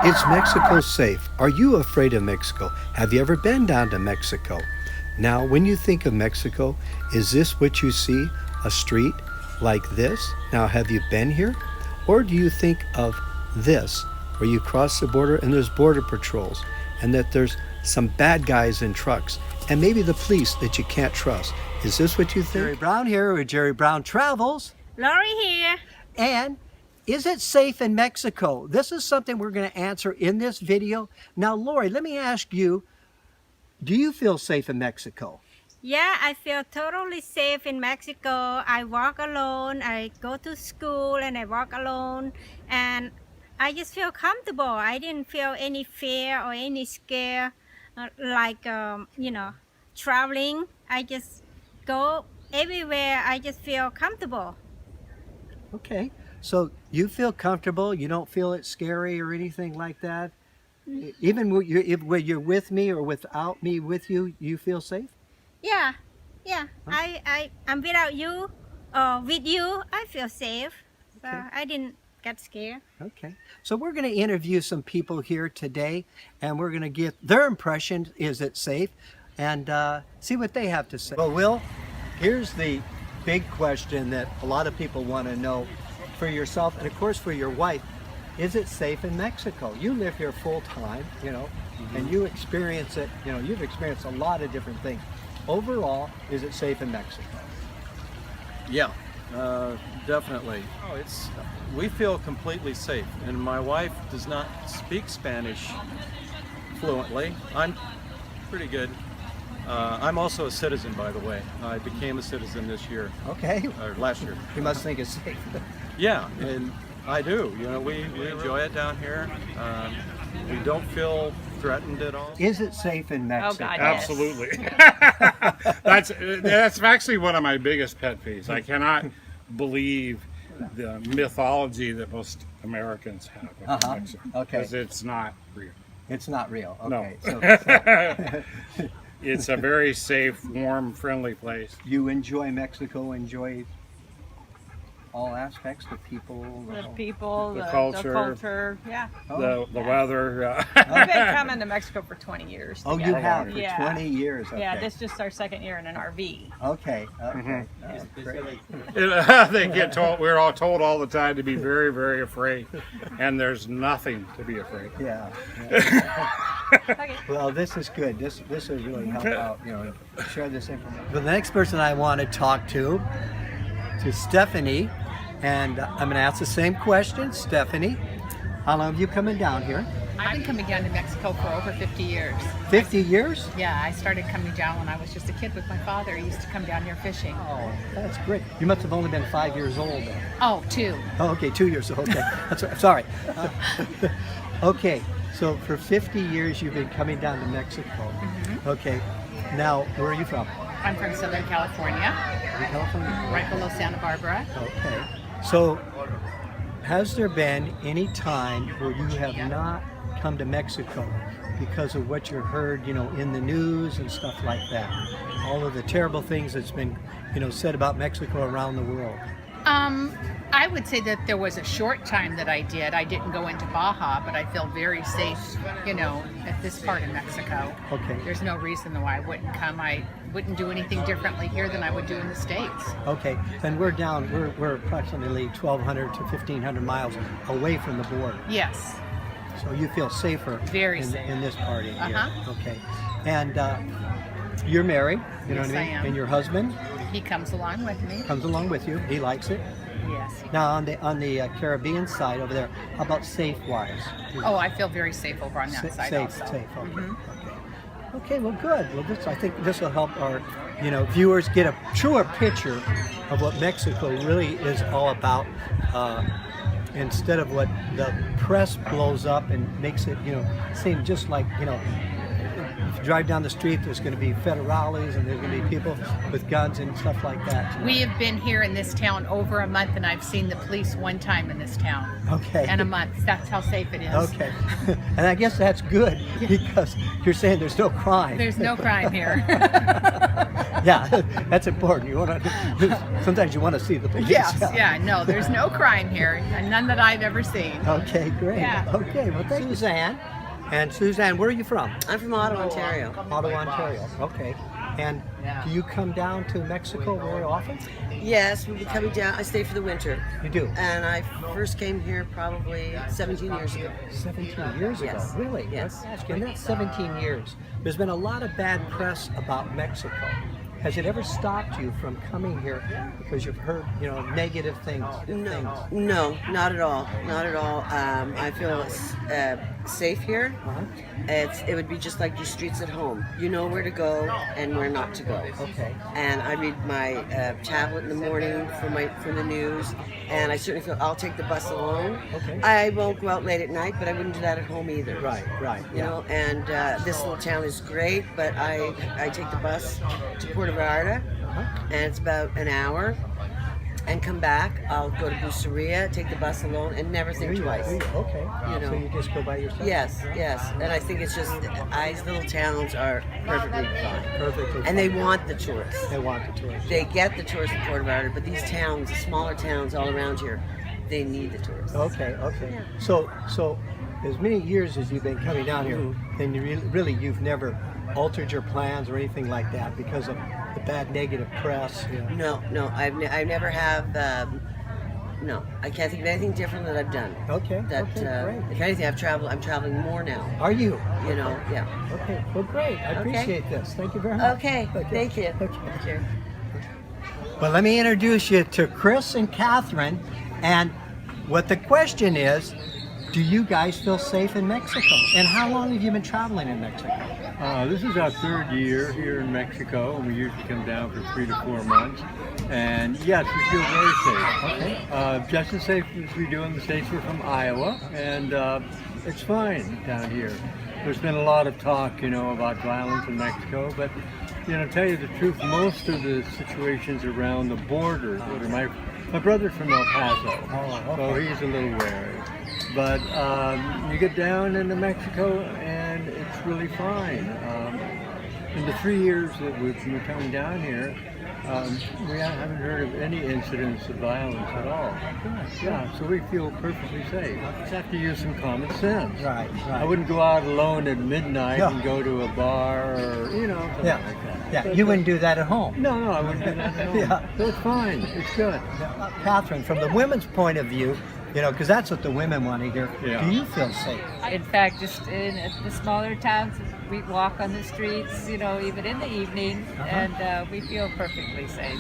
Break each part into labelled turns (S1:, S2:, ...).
S1: Is Mexico safe? Are you afraid of Mexico? Have you ever been down to Mexico? Now, when you think of Mexico, is this what you see? A street like this? Now, have you been here? Or do you think of this, where you cross the border and there's border patrols, and that there's some bad guys in trucks, and maybe the police that you can't trust? Is this what you think? Jerry Brown here with Jerry Brown Travels.
S2: Lori here.
S1: And is it safe in Mexico? This is something we're going to answer in this video. Now, Lori, let me ask you, do you feel safe in Mexico?
S2: Yeah, I feel totally safe in Mexico. I walk alone, I go to school and I walk alone, and I just feel comfortable. I didn't feel any fear or any scare, traveling. I just go everywhere. I just feel comfortable.
S1: Okay, so you feel comfortable, you don't feel it scary or anything like that? Even when you're with me or without me with you, you feel safe?
S2: Yeah.
S1: Huh?
S2: I'm without you or with you, I feel safe. So
S1: Okay.
S2: I didn't get scared.
S1: Okay, so we're going to interview some people here today, and we're going to get their impression, is it safe, and see what they have to say. Well, Will, here's the big question that a lot of people want to know for yourself, and of course for your wife. Is it safe in Mexico? You live here full time, and you experience it, you've experienced a lot of different things. Overall, is it safe in Mexico?
S3: Yeah, definitely. We feel completely safe, and my wife does not speak Spanish fluently. I'm pretty good. I'm also a citizen, by the way. I became a citizen this year.
S1: Okay.
S3: Or last year.
S1: You must think it's safe.
S3: Yeah, and I do. We enjoy it down here. We don't feel threatened at all.
S1: Is it safe in Mexico?
S2: Oh, God, yes.
S4: Absolutely. That's actually one of my biggest pet peeves. I cannot believe the mythology that most Americans have about Mexico.
S1: Okay.
S4: Because it's not real.
S1: It's not real. Okay.
S4: No. It's a very safe, warm, friendly place.
S1: You enjoy Mexico, enjoy all aspects, the people,
S5: The people,
S4: The
S5: the
S4: culture.
S5: culture. Yeah.
S1: Oh.
S4: The weather.
S5: We've been coming to Mexico for 20 years.
S1: Oh, you
S5: together.
S1: have for
S5: Yeah.
S1: 20 years. Okay.
S5: Yeah, this is just our second year in an RV.
S1: Okay. Okay. That's great.
S4: They get told. We're all told all the time to be very, very afraid, and there's nothing to be afraid.
S1: Yeah.
S5: Okay.
S1: Well, this is good. This will really help out. Share this information. Well, the next person I want to talk to Stephanie, and I'm going to ask the same question. Stephanie, how long have you coming down here?
S6: I've been coming down to Mexico for over 50 years.
S1: 50 years?
S6: Yeah, I started coming down when I was just a kid with my father. He used to come down here fishing.
S1: Oh, that's great. You must have only been 5 years old then.
S6: Oh, two.
S1: Oh, okay, 2 years old. Okay, that's right. Sorry. Okay, so for 50 years you've been coming down to Mexico.
S6: Mm-hmm.
S1: Okay, now where are you from?
S6: I'm from Southern California,
S1: Are you California?
S6: right below Santa Barbara.
S1: Okay, so has there been any time where you have not come to Mexico because of what you heard, in the news and stuff like that? All of the terrible things that's been, said about Mexico around the world.
S6: I would say that there was a short time that I did. I didn't go into Baja, but I feel very safe, at this part of Mexico.
S1: Okay.
S6: There's no reason why I wouldn't come. I wouldn't do anything differently here than I would do in the States.
S1: Okay, then we're approximately 1,200 to 1,500 miles away from the border.
S6: Yes.
S1: So you feel safer
S6: Very safe.
S1: in this part of here.
S6: Uh-huh.
S1: Okay. And you're married, you know
S6: Yes,
S1: what I
S6: I
S1: mean?
S6: am.
S1: And your husband
S6: He comes along with me.
S1: comes along with you. He likes it.
S6: Yes.
S1: Now on the Caribbean side over there, how about safe-wise?
S6: Oh, I feel very safe over on that side
S1: Safe,
S6: also.
S1: safe. Okay.
S6: Mhm.
S1: Okay. Okay. Well, good. Well, I think this will help our, viewers get a truer picture of what Mexico really is all about. Instead of what the press blows up and makes it, seem just like, if you drive down the street, there's going to be federales and there's going to be people with guns and stuff like that.
S6: We have been here in this town over a month, and I've seen the police one time in this town.
S1: Okay.
S6: In a month. That's how safe it is.
S1: Okay. And I guess that's good because you're saying there's no crime.
S6: There's no crime here.
S1: Yeah, that's important. You want to. Sometimes you want to see the police.
S6: Yes, yeah, no, there's no crime here, and none that I've ever seen.
S1: Okay, great.
S6: Yeah.
S1: Okay, well, thank you, Suzanne. And Suzanne, where are you from?
S7: I'm from Ottawa, Ontario.
S1: Ottawa, Ontario. Okay. And do you come down to Mexico very often?
S7: Yes, we'll be coming down. I stay for the winter.
S1: You do.
S7: And I first came here probably 17 years ago.
S1: 17 years
S7: Yes.
S1: ago. Really?
S7: Yes.
S1: In that 17 years, there's been a lot of bad press about Mexico. Has it ever stopped you from coming here because you've heard, negative things?
S7: No, not at all. Not at all. I feel safe here. It would be just like your streets at home. You know where to go and where not to go.
S1: Okay.
S7: And I read my tablet in the morning for the news, and I certainly feel I'll take the bus alone.
S1: Okay.
S7: I won't go out late at night, but I wouldn't do that at home either.
S1: Right.
S7: You know, and this little town is great, but I take the bus to Puerto Vallarta, and it's about an hour, and come back. I'll go to Buceria, take the bus alone, and never think twice.
S1: Okay.
S7: You know.
S1: So you just go by yourself?
S7: Yes, and I think it's just these little towns are perfectly fine,
S1: Perfectly.
S7: and they want the tourists.
S1: They want the tourists.
S7: They get the tourists in Puerto Vallarta, but these towns, the smaller towns all around here, they need the tourists.
S1: Okay. So as many years as you've been coming down here, then you've never altered your plans or anything like that because of the bad negative press?
S7: No, I never have. No, I can't think of anything different that I've done.
S1: Okay.
S7: That
S1: Great.
S7: if anything, I'm traveling more now.
S1: Are you?
S7: You know, yeah.
S1: Okay. Well, great. I appreciate this. Thank you very much.
S7: Okay, thank you.
S1: Okay. Well, let me introduce you to Chris and Catherine. And what the question is, do you guys feel safe in Mexico? And how long have you been traveling in Mexico?
S8: This is our third year here in Mexico, and we usually come down for 3 to 4 months. And yes, we feel very safe.
S1: Okay.
S8: Just as safe as we do in the States. We're from Iowa, and it's fine down here. There's been a lot of talk, about violence in Mexico, but, to tell you the truth, most of the situations around the border, my brother's from El Paso, so he's a little wary. But you get down into Mexico and it's really fine. In the 3 years that we've been coming down here, we haven't heard of any incidents of violence at all. Yeah, so we feel perfectly safe. Just have to use some common sense.
S1: Right.
S8: I wouldn't go out alone at midnight and go to a bar or, something like that.
S1: Yeah,
S8: But
S1: you wouldn't do that at home.
S8: No, I wouldn't do that at all.
S1: Yeah.
S8: So it's fine. It's good.
S1: Catherine, from the women's point of view, because that's what the women want to hear.
S8: Yeah.
S1: Do you feel safe?
S9: In fact, just in the smaller towns, we walk on the streets, even in the evening, and we feel perfectly safe.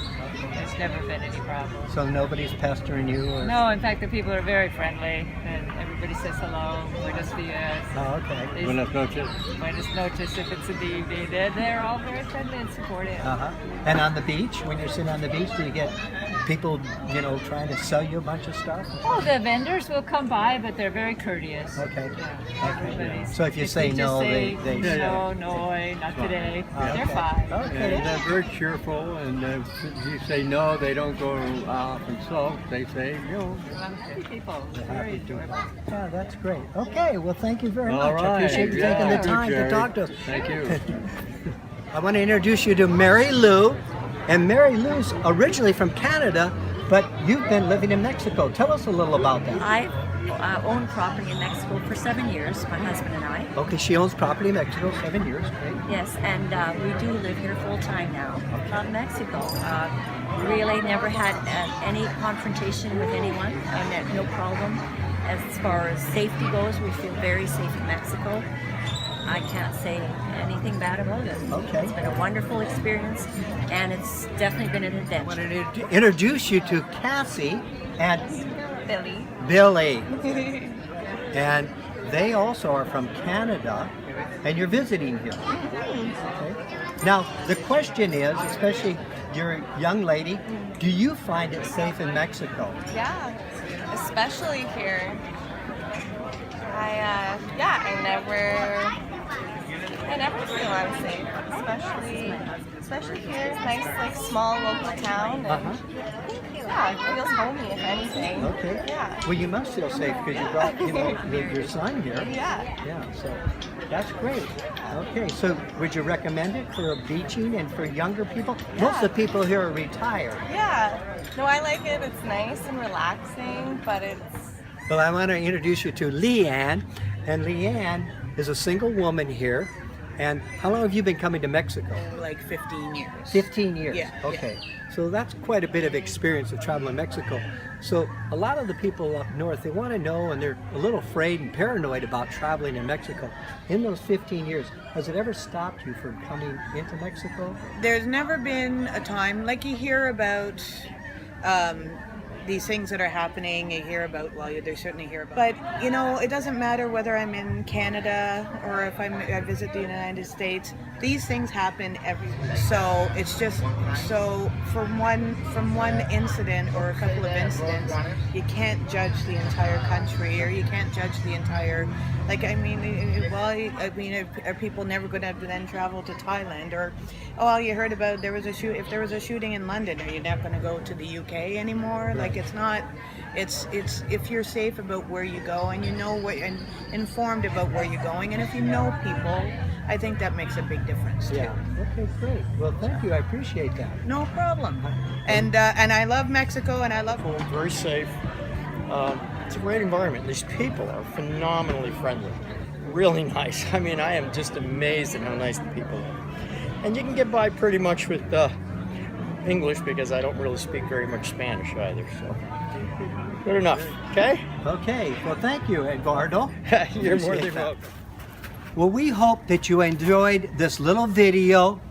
S9: There's never been any problems.
S1: So nobody's pestering you? Or...
S9: No, in fact, the people are very friendly, and everybody says hello, buenos dias.
S1: Oh, okay.
S8: Buenas noches.
S9: Buenos noches if it's in the evening. They're all very friendly and supportive.
S1: And on the beach, when you're sitting on the beach, do you get people, trying to sell you a bunch of stuff?
S9: Oh, the vendors will come by, but they're very courteous.
S1: Okay.
S9: Everybody's.
S1: So if you say
S9: just
S1: no,
S9: say,
S1: they
S9: no, not today. They're fine.
S1: Okay.
S8: And they're very cheerful, and if you say no, they don't go off and sulk. They say,
S9: Happy people. Very enjoyable.
S1: Yeah, that's great. Okay, well, thank you very
S8: all
S1: much.
S8: right.
S1: I appreciate you taking the time to talk to us.
S8: Thank you.
S1: I want to introduce you to Mary Lou. And Mary Lou's originally from Canada, but you've been living in Mexico. Tell us a little about that.
S10: I've owned property in Mexico for 7 years, my husband and I.
S1: Okay, she owns property in Mexico, 7 years. Great.
S10: Yes, and we do live here full time now. Love Mexico. Really never had any confrontation with anyone. I had no problem. As far as safety goes, we feel very safe in Mexico. I can't say anything bad about it.
S1: Okay.
S10: It's been a wonderful experience, and it's definitely been an
S1: I want
S10: adventure.
S1: to introduce you to Cassie and
S5: Billy.
S1: And they also are from Canada, and you're visiting here. Okay. Now, the question is, especially you're a young lady, do you find it safe in Mexico?
S11: Yeah, especially I never feel unsafe, especially here. It's nice, like small local town. And, yeah, it feels homey if anything.
S1: Okay.
S11: Yeah.
S1: Well, you must feel safe because you brought, your son here.
S11: Yeah.
S1: Yeah. So that's great. Okay. So would you recommend it for beaching and for younger people? Most of the people here are retired.
S11: Yeah. No, I like it. It's nice and relaxing, but it's.
S1: Well, I want to introduce you to Leanne, and Leanne is a single woman here. And how long have you been coming to Mexico?
S12: Like 15 years.
S1: 15 years?
S12: Yeah.
S1: Okay. So that's quite a bit of experience of traveling Mexico. So a lot of the people up north, they want to know, and they're a little afraid and paranoid about traveling in Mexico. In those 15 years, has it ever stopped you from coming into Mexico?
S12: There's never been a time, like you hear about these things that are happening, you hear about, well, they certainly hear about. But, it doesn't matter whether I'm in Canada or if I visit the United States, these things happen everywhere. So it's just, so from one incident or a couple of incidents, you can't judge the entire country, or you can't judge the entire, are people never going to then travel to Thailand? Or, you heard about if there was a shooting in London, are you not going to go to the UK anymore? Like, it's not, it's if you're safe about where you go and and informed about where you're going, and if you know people, I think that makes a big difference too.
S1: Yeah. Okay, great. Well, thank you. I appreciate that.
S12: No problem. And I love Mexico, and I love.
S13: Very safe. It's a great environment. These people are phenomenally friendly. Really nice. I mean, I am just amazed at how nice the people are. And you can get by pretty much with English, because I don't really speak very much Spanish either. So good enough. Okay?
S1: Okay. Well, thank you, Eduardo.
S13: You're more
S1: Appreciate
S13: than
S1: that.
S13: welcome.
S1: Well, we hope that you enjoyed this little video,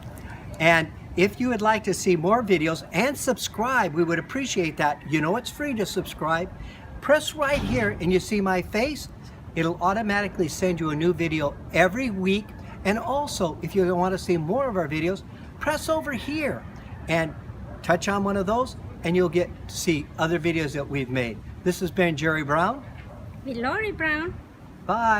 S1: and if you would like to see more videos and subscribe, we would appreciate that. It's free to subscribe. Press right here and you see my face. It'll automatically send you a new video every week. And also, if you want to see more of our videos, press over here and touch on one of those, and you'll get to see other videos that we've made. This has been Jerry Brown.
S2: With Lori Brown.
S1: Bye.